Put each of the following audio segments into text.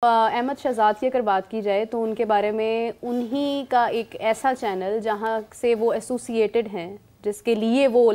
अहमद शहजाद की अगर बात की जाए तो उनके बारे में उन्हीं का एक ऐसा चैनल जहां से वो एसोसिएटेड हैं, जिसके लिए वो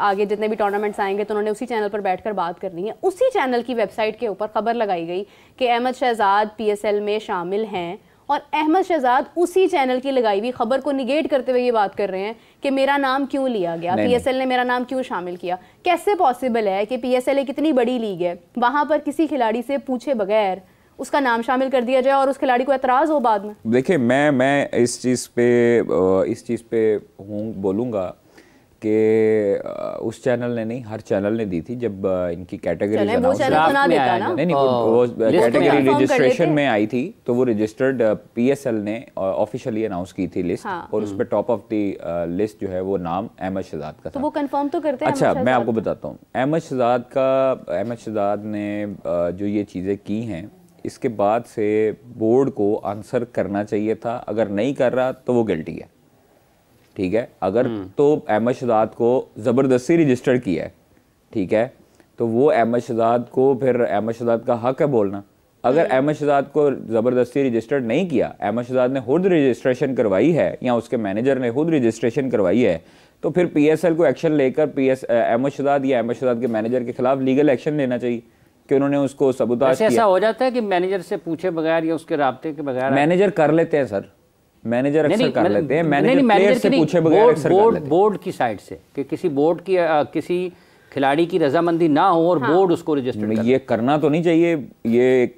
आगे जितने भी टूर्नामेंट्स आएंगे तो उन्होंने उसी चैनल पर बैठकर बात करनी है। उसी चैनल की वेबसाइट के ऊपर खबर लगाई गई कि अहमद शहजाद पीएसएल में शामिल हैं और अहमद शहजाद उसी चैनल की लगाई हुई खबर को निगेट करते हुए ये बात कर रहे हैं कि मेरा नाम क्यों लिया गया, पीएसएल ने मेरा नाम क्यों शामिल किया। कैसे पॉसिबल है कि पीएसएल एक इतनी बड़ी लीग है, वहां पर किसी खिलाड़ी से पूछे बगैर उसका नाम शामिल कर दिया जाए और उस खिलाड़ी को एतराज़ हो बाद में। देखिए मैं इस चीज़ पे बोलूँगा कि उस चैनल ने नहीं, हर चैनल ने दी थी जब इनकी कैटेगरी नहीं वो कैटेगरी रजिस्ट्रेशन में आई थी तो वो रजिस्टर्ड पीएसएल ने ऑफिशियली अनाउंस की थी लिस्ट। और उस पर टॉप ऑफ द लिस्ट जो है वो नाम अहमद शहजाद का था। तो वो कंफर्म तो करते हैं। अच्छा, मैं आपको बताता हूँ अहमद शहजाद ने जो ये चीज़ें की हैं इसके बाद से बोर्ड को आंसर करना चाहिए था। अगर नहीं कर रहा तो वो गिल्टी है, ठीक है। अगर तो अहमद शहजाद को ज़बरदस्ती रजिस्टर किया है, ठीक है, तो वो अहमद शहजाद को फिर अहमद शहजाद का हक है बोलना। अगर अहमद शहजाद को ज़बरदस्ती रजिस्टर्ड नहीं किया, अहमद शहजाद ने खुद रजिस्ट्रेशन करवाई है या उसके मैनेजर ने खुद रजिस्ट्रेशन करवाई है, तो फिर पीएसएल को एक्शन लेकर अहमद शहजाद या अहमद शहजाद के मैनेजर के खिलाफ लीगल एक्शन लेना चाहिए कि उन्होंने उसको सबूताज किया। ऐसा हो जाता है कि मैनेजर से पूछे बगैर या उसके राब्ते के बगैर मैनेजर कर लेते हैं सर, मैनेजर अक्सर कर लेते हैं। मैनेजर से पूछे बगैर अक्सर कर लेते हैं। बोर्ड की साइड से कि किसी बोर्ड की किसी खिलाड़ी की रजामंदी ना हो और बोर्ड उसको रजिस्टर करे। ये करना तो नहीं चाहिए, ये एक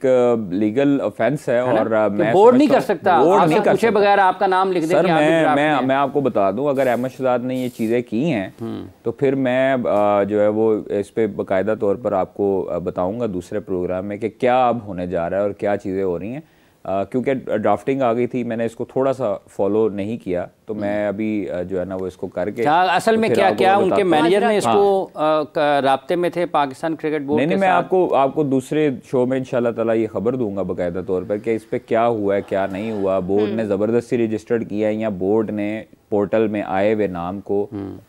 लीगल ऑफेंस है और मैं बोर्ड नहीं कर सकता, बोर्ड नहीं पूछे बगैर आपका नाम लिख दे। सर मैं आपको बता दूं, अगर अहमद शहजाद ने ये चीज़ें की हैं तो फिर मैं जो है वो इस पे बाकायदा तौर पर आपको बताऊंगा दूसरे प्रोग्राम में कि क्या अब होने जा रहा है और क्या चीज़ें हो रही हैं। क्योंकि ड्राफ्टिंग आ गई थी, मैंने इसको थोड़ा सा फॉलो नहीं किया, तो मैं अभी जो है ना वो इसको करके असल में क्या उनके मैनेजर ने इसको राब्ते में थे पाकिस्तान क्रिकेट बोर्ड नहीं, मैं आपको दूसरे शो में इंशाल्लाह ताला ये खबर दूंगा बाकायदा तौर पर कि इस पे क्या हुआ है क्या नहीं हुआ। बोर्ड ने ज़बरदस्ती रजिस्टर्ड किया है या बोर्ड ने पोर्टल में आए हुए नाम को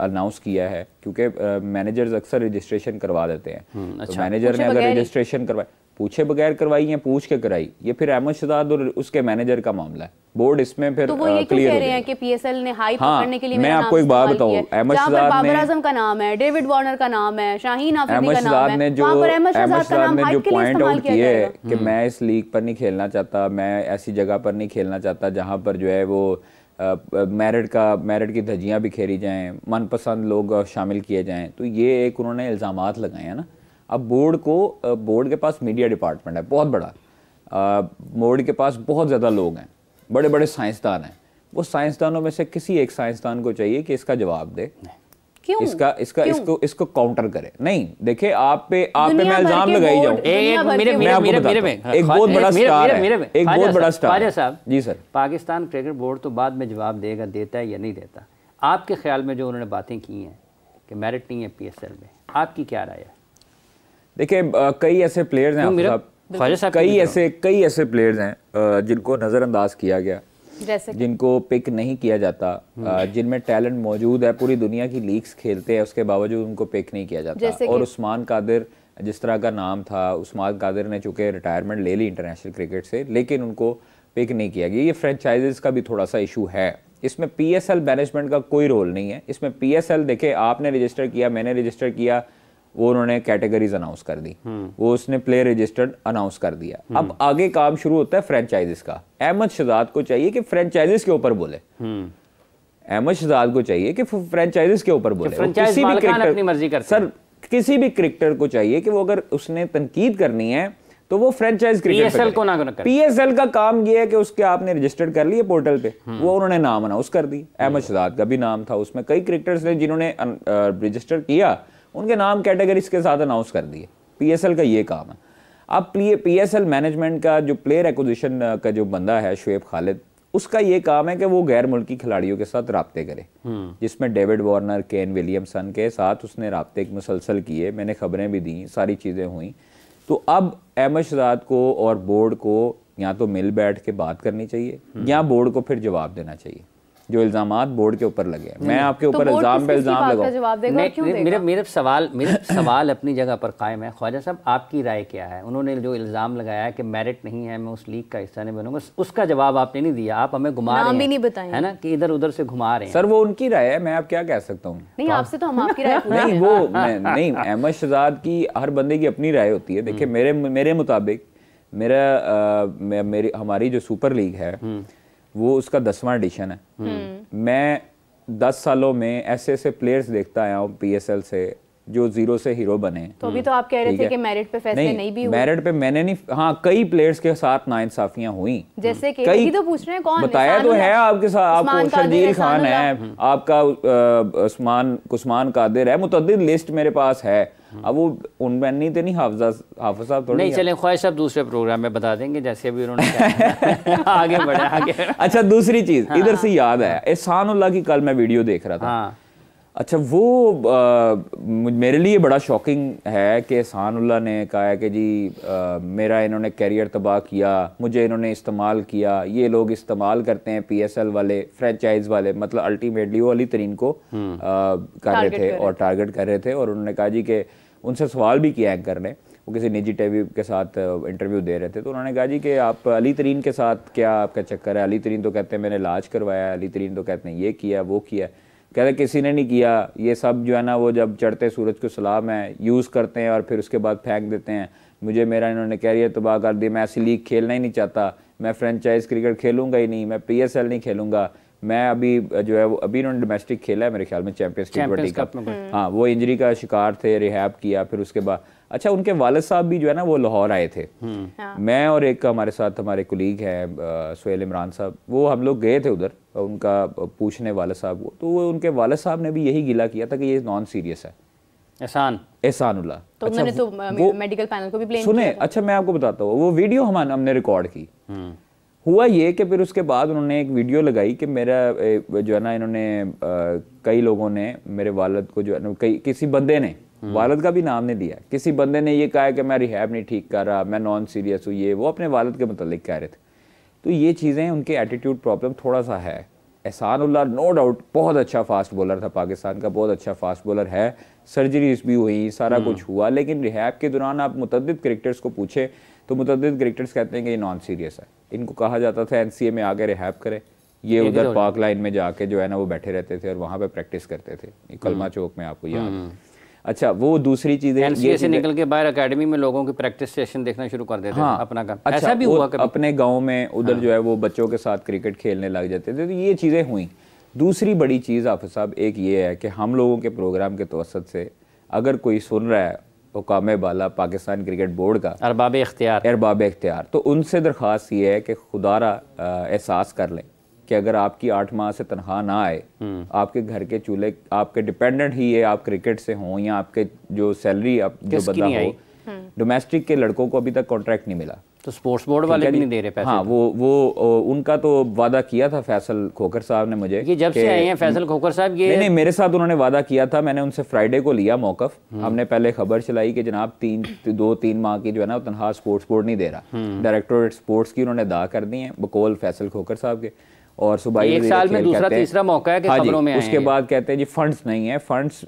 अनाउंस किया है, क्योंकि मैनेजर्स अक्सर रजिस्ट्रेशन करवा देते हैं। तो मैनेजर ने अगर रजिस्ट्रेशन करवाया, पूछे बगैर करवाई या पूछ के कराई, ये फिर अहमद शहजाद और उसके मैनेजर का मामला है। बोर्ड इसमें फिर तो वो ये क्यों कह रहे हैं कि पीएसएल ने हाई पकड़ने के लिए मैं आपको एक बात बताऊं, अहमद शहजाद ने बाबर आजम का नाम है, डेविड वार्नर का नाम है, शाहीन अफरीदी का नाम है, अहमद शहजाद ने जो पॉइंट आउट किया है कि मैं इस लीग पर नहीं खेलना चाहता, मैं ऐसी जगह पर नहीं खेलना चाहता जहां पर जो है वो मेरिट की धज्जियां बिखेरी जाएं, मनपसंद लोग शामिल किए जाएं, तो ये एक उन्होंने इल्ज़ामात लगाए हैं ना। अब बोर्ड के पास मीडिया डिपार्टमेंट है बहुत बड़ा, बोर्ड के पास बहुत ज़्यादा लोग हैं, बड़े बड़े साइंसदान हैं। वो साइंसदानों में से किसी एक साइंसदान को चाहिए कि इसका जवाब दे, क्यों? इसको काउंटर करे। नहीं देखिए, आप पे मैं इल्जाम लगाई जाऊं। एक बहुत बड़ा स्टार है, एक बहुत बड़ा स्टार साहब। जी सर, पाकिस्तान क्रिकेट बोर्ड तो बाद में जवाब देता है या नहीं देता। आपके ख्याल में जो उन्होंने बातें की हैं कि मेरिट नहीं है पीएसएल में, आपकी क्या राय है? देखिए, कई ऐसे प्लेयर्स हैं, कई ऐसे प्लेयर्स हैं जिनको नज़रअंदाज किया गया, जिनको पिक नहीं किया जाता, जिनमें टैलेंट मौजूद है, पूरी दुनिया की लीग्स खेलते हैं, उसके बावजूद उनको पिक नहीं किया जाता। और उस्मान कादिर जिस तरह का नाम था, उस्मान कादिर ने चूँकि रिटायरमेंट ले ली इंटरनेशनल क्रिकेट से, लेकिन उनको पिक नहीं किया गया। ये फ्रेंचाइजेस का भी थोड़ा सा इशू है, इसमें पीएसएल मैनेजमेंट का कोई रोल नहीं है। इसमें पीएसएल देखे, आपने रजिस्टर किया, मैंने रजिस्टर किया, वो उन्होंने कैटेगरीज अनाउंस कर दी, वो उसने प्लेयर रजिस्टर्ड अनाउंस कर दिया। अब आगे काम शुरू होता है फ्रेंचाइजीज का। अहमद शहजाद को चाहिए कि फ्रेंचाइजीज के ऊपर बोले, अहमद शहजाद को चाहिए कि फ्रेंचाइजीज के ऊपर बोले। किसी भी क्रिकेटर अपनी मर्जी कर सर, किसी भी क्रिकेटर को चाहिए कि वो अगर उसने तनकीद करनी है तो वो फ्रेंचाइज पीएसएल को ना करे। पीएसएल का काम ये है कि उसके आपने रजिस्टर्ड कर लिए पोर्टल पे, वो उन्होंने नाम अनाउंस कर दी। अहमद शहजाद का भी नाम था उसमें, कई क्रिकेटर्स ने जिन्होंने रजिस्टर किया उनके नाम कैटेगरीज के साथ अनाउंस कर दिए। पीएसएल का ये काम है। अब पीएसएल मैनेजमेंट का जो प्लेयर एक्विजिशन का जो बंदा है शुएब खालिद, उसका ये काम है कि वो गैर मुल्की खिलाड़ियों के साथ राब्ते करे, जिसमें डेविड वार्नर, केन विलियमसन के साथ उसने राब्ते मुसलसल किए, मैंने खबरें भी दी, सारी चीज़ें हुई। तो अब अहमद शहजाद को और बोर्ड को या तो मिल बैठ के बात करनी चाहिए या बोर्ड को फिर जवाब देना चाहिए। जो इल्ज़ामात बोर्ड के ऊपर लगे। मैं आपके ऊपर इल्ज़ाम पे इल्ज़ाम लगाऊं। मेरे सवाल अपनी जगह पर कायम है। ख्वाजा साहब, आपकी राय क्या है? उन्होंने जो इल्ज़ाम लगाया कि मेरिट नहीं है, मैं उस लीग का हिस्सा नहीं बनूंगा, उसका जवाब आपने नहीं दिया। आप हमें घुमा रहे हैं, है ना, कि इधर उधर से घुमा रहे हैं। सर वो उनकी राय है, मैं आप क्या कह सकता हूँ? नहीं, आपसे तो हम आपकी राय नहीं, वो नहीं, अहमद शहजाद की हर बंदे की अपनी राय होती है। देखिए मेरे मुताबिक मेरी हमारी जो सुपर लीग है वो उसका 10वां एडिशन है। मैं 10 सालों में ऐसे प्लेयर्स देखता आया हूँ PSL से जो 0 से हीरो बने। तो अभी तो आप कह रहे थे कि मेरिट पे फैसले नहीं भी हुए। मेरिट पे मैंने नहीं, हाँ कई प्लेयर्स के साथ नाइंसाफियां हुई, जैसे कि कई तो पूछ रहे हैं कौन बताया तो है आपके साथ, आपको शर्जील खान है, आपका उस्मान कादिर है, मुतअद्दिद लिस्ट मेरे पास है। अब वो उनमें नहीं थे, नहीं हाफिज साहब नहीं, चले ख्वाहिश साहब दूसरे प्रोग्राम में बता देंगे जैसे अभी उन्होंने आगे बढ़े आगे। अच्छा, दूसरी चीज इधर से याद आया, एहसानुल्लाह की कल मैं वीडियो देख रहा था। अच्छा, वो मेरे लिए बड़ा शॉकिंग है कि एहसानुल्लाह ने कहा है कि जी मेरा इन्होंने कैरियर तबाह किया, मुझे इन्होंने इस्तेमाल किया, ये लोग इस्तेमाल करते हैं PSL वाले, फ्रेंचाइज वाले, मतलब अल्टीमेटली वो अली तरीन को कर रहे थे और टारगेट कर रहे थे। और उन्होंने कहा जी कि उनसे सवाल भी किया एंकर ने, वो किसी निजी टीवी के साथ इंटरव्यू दे रहे थे, तो उन्होंने कहा जी कि आप अली तरीन के साथ क्या आपका चक्कर है? अली तरीन तो कहते हैं मैंने इलाज करवाया, अली तरीन तो कहते हैं ये किया वो किया। कहते किसी ने नहीं किया, ये सब जो है ना वो जब चढ़ते सूरज को सलाम है यूज़ करते हैं और फिर उसके बाद फेंक देते हैं। मुझे मेरा इन्होंने कैरियर तबाह कर दिया, मैं ऐसी लीग खेलना ही नहीं चाहता, मैं फ्रेंचाइज क्रिकेट खेलूंगा ही नहीं, मैं PSL नहीं खेलूंगा। मैं अभी जो है वो अभी इन्होंने डोमेस्टिक खेला है मेरे ख्याल में, चैंपियंस T20 हाँ, वो इंजरी का शिकार थे, रिहैब किया फिर उसके बाद। अच्छा, उनके वालिद साहब भी जो है ना वो लाहौर आए थे। मैं और एक हमारे साथ हमारे कुलीग हैं सुहेल इमरान साहब, वो हम लोग गए थे उधर उनका पूछने वालिद साहब को, तो वो उनके वालिद साहब ने भी यही गिला किया था कि ये नॉन सीरियस है। एहसानुल्लाह तो अच्छा, मैंने तो मेडिकल पैनल को भी ब्लेम सुने। अच्छा, मैं आपको बताता हूँ, वो वीडियो हमने रिकॉर्ड की। हुआ ये कि फिर उसके बाद उन्होंने एक वीडियो लगाई कि मेरा जो है ना इन्होंने कई लोगों ने मेरे वालिद को जो है ना किसी बंदे ने, वालिद का भी नाम नहीं दिया, किसी बंदे ने ये कहा कि मैं रिहैब नहीं ठीक कर रहा, मैं नॉन सीरियस हूँ, ये वो अपने वालिद के मतलब कह रहे थे। तो ये चीज़ें उनके एटीट्यूड प्रॉब्लम थोड़ा सा है। एहसानुल्लाह नो डाउट बहुत अच्छा फास्ट बॉलर था, पाकिस्तान का बहुत अच्छा फास्ट बॉलर है, सर्जरीज भी हुई, सारा कुछ हुआ, लेकिन रिहैब के दौरान आप मुतअद्दिद क्रिकेटर्स को पूछे तो मुतअद्दिद क्रिकेटर्स कहते हैं कि ये नॉन सीरियस है। इनको कहा जाता था NCA में आके रिहैब करे, ये उधर पार्क लाइन में जाके जो है ना वो बैठे रहते थे और वहाँ पे प्रैक्टिस करते थे, कलमा चौक में, आपको याद। अच्छा, वो दूसरी चीज़ें NCA से निकल के बाहर एकेडमी में लोगों की प्रैक्टिस सेशन देखना शुरू कर देते थे अपना काम। अच्छा, ऐसा भी हुआ कभी अपने गांव में उधर जो है वो बच्चों के साथ क्रिकेट खेलने लग जाते थे, तो ये चीज़ें हुई। दूसरी बड़ी चीज़ हाफिज साहब एक ये है कि हम लोगों के प्रोग्राम के तवसत से अगर कोई सुन रहा है हुकाम बाला पाकिस्तान क्रिकेट बोर्ड का, अरबाब इख्तियार, तो उनसे दरख्वास्त ये है कि खुदारा एहसास कर लें कि अगर आपकी 8 माह से तनख्वाह ना आए, आपके घर के चूल्हे आपके डिपेंडेंट ही है, आप क्रिकेट से हों या आपके जो सैलरी जो बंदा हो, डोमेस्टिक के लड़कों को अभी तक कॉन्ट्रैक्ट नहीं मिला, तो स्पोर्ट्स बोर्ड वाले भी नहीं दे रहे पैसे। हाँ, वो उनका तो वादा किया था फैसल खोखर साहब ने मुझे, ये जब से आए हैं फैसल खोखर साहब, ये नहीं मेरे साथ उन्होंने वादा किया था, मैंने उनसे फ्राइडे को लिया मौकफ। हमने पहले खबर चलाई कि जनाब 2-3 माह की जो है ना तनख्वाह स्पोर्ट्स बोर्ड नहीं दे रहा, डायरेक्टोरेट स्पोर्ट्स की उन्होंने अदा कर दी है बकौल फैसल खोखर साहब के। और सुबह एक साल में दूसरा तीसरा मौका है कि खबरों में उसके बाद कहते हैं जी फंड्स नहीं है, फंड्स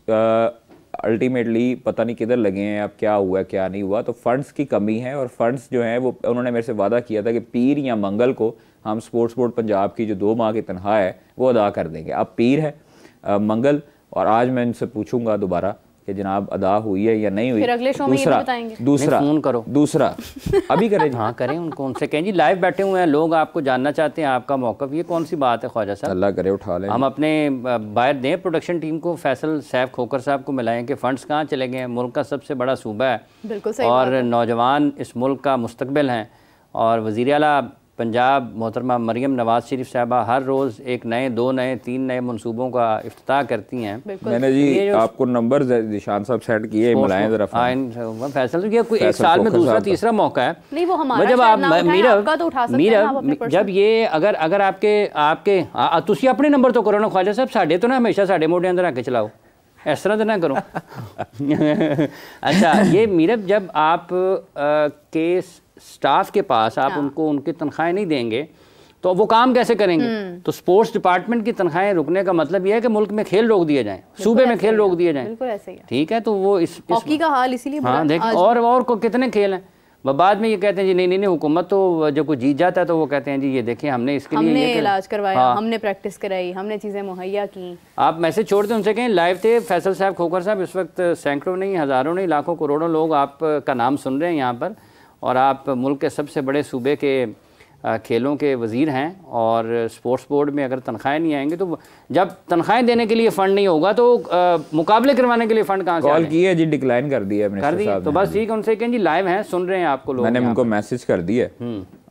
अल्टीमेटली पता नहीं किधर लगे हैं, अब क्या हुआ क्या नहीं हुआ, तो फंड्स की कमी है। और फंड्स जो हैं वो उन्होंने मेरे से वादा किया था कि पीर या मंगल को हम स्पोर्ट्स बोर्ड पंजाब की जो 2 माह की तनख्वाह है वो अदा कर देंगे। अब पीर है मंगल, और आज मैं इनसे पूछूंगा दोबारा कि जनाब अदा हुई है या नहीं हुई। फिर अगले शो में ये बताएंगे। दूसरा फोन करो, दूसरा अभी करें। हाँ करें, उनको उनसे कहें जी लाइव बैठे हुए हैं लोग, आपको जानना चाहते हैं आपका मौक़िफ़, ये कौन सी बात है ख्वाजा साहब? अल्लाह करे उठा लें, हम अपने बाहर दें प्रोडक्शन टीम को, फैसल सैफ खोखर साहब को मिलाएं कि फ़ंड्स कहाँ चले गए हैं। मुल्क का सबसे बड़ा सूबा है और नौजवान इस मुल्क का मुस्तकबिल हैं, और वज़ीर आला पंजाब मोहतरमा मरियम नवाज़ शरीफ साहबा हर रोज़ एक नए 2 नए 3 नए मनसूबों का इफ्तिताह करती हैं। मैंने जी आपको नंबर निशान साहब सेट किए, मिलाएं जरा। फैसल तो ये कोई एक साल में दूसरा तीसरा मौका है। नहीं, वो हमारा जब आप मीरा जब ये अगर आपके तुसी अपने नंबर तो करो ना ख्वाजा साहब, साढ़े तो ना हमेशा साढ़े मोटे अंदर आके चलाओ, इस तरह तो ना करो। अच्छा, ये मीरब जब आप के स्टाफ के पास आप उनको उनकी तनख्वाहें नहीं देंगे तो वो काम कैसे करेंगे? तो स्पोर्ट्स डिपार्टमेंट की तनख्वाहें रुकने का मतलब यह है कि मुल्क में खेल रोक दिए जाएं, सूबे में खेल रोक दिए जाएं। ठीक है, तो वो इस हॉकी का हाल इसीलिए हाँ देख, और कितने खेल हैं। बाद में ये कहते हैं जी नहीं हुकूमत तो जब कोई जीत जाता है तो वो कहते हैं जी ये देखिए हमने इसके लिए हमने इलाज करवाया, हमने प्रैक्टिस कराई, हमने चीज़ें मुहैया की। आप मैसेज छोड़ दें उनसे कहें लाइव थे फैसल साहब खोखर साहब, इस वक्त सैकड़ों नहीं, हज़ारों नहीं, लाखों करोड़ों लोग आपका नाम सुन रहे हैं यहाँ पर, और आप मुल्क के सबसे बड़े सूबे के खेलों के वज़ीर हैं, और स्पोर्ट्स बोर्ड में अगर तनख्वाहें नहीं आएंगे तो जब तनख्वाहें देने के लिए फ़ंड नहीं होगा तो मुकाबले करवाने के लिए फ़ंड कहाँ से? कॉल की है जी, डिक्लाइन कर दिया है तो बस ठीक है, उनसे कहें जी लाइव हैं, सुन रहे हैं आपको लोग, मैंने उनको मैसेज कर दिया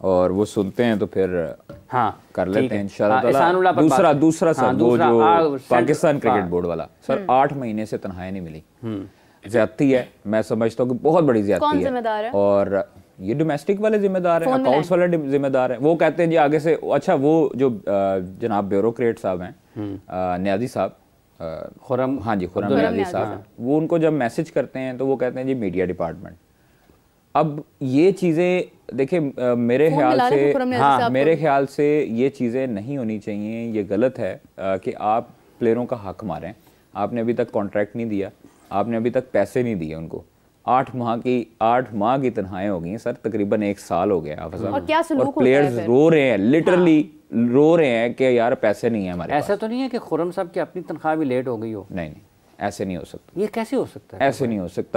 और वो सुनते हैं तो फिर हाँ कर लेते हैं इंशाल्लाह। दूसरा सर वो जो पाकिस्तान क्रिकेट बोर्ड वाला सर 8 महीने से तनख्वाहें नहीं मिली, ज्यादती है, मैं समझता हूँ कि बहुत बड़ी ज्यादती है, और ये डोमेस्टिक वाले जिम्मेदार हैं, अकाउंट्स वाले जिम्मेदार हैं। वो कहते हैं जी आगे से, अच्छा वो जो जनाब ब्यूरोक्रेट साहब हैं, न्याजी साहब, खुरम, हाँ जी खुरम न्याजी साहब, वो उनको जब मैसेज करते हैं तो वो कहते हैं जी मीडिया डिपार्टमेंट। अब ये चीज़ें देखिए मेरे ख्याल से, हाँ मेरे ख्याल से ये चीज़ें नहीं होनी चाहिए, ये गलत है कि आप प्लेयरों का हक मारें। आपने अभी तक कॉन्ट्रैक्ट नहीं दिया, आपने अभी तक पैसे नहीं दिए उनको, 8 माह की तनख्वाहें हो गई सर, तकरीबन 1 साल हो गया। और प्लेयर्स रो रहे हैं, लिटरली रो रहे हैं कि यार पैसे नहीं है हमारे पास। ऐसा तो नहीं है कि खुरम साहब की अपनी तनख्वाह भी लेट हो गई हो? नहीं, ऐसे नहीं हो सकता। ये कैसे हो सकता है? ऐसे नहीं हो सकता।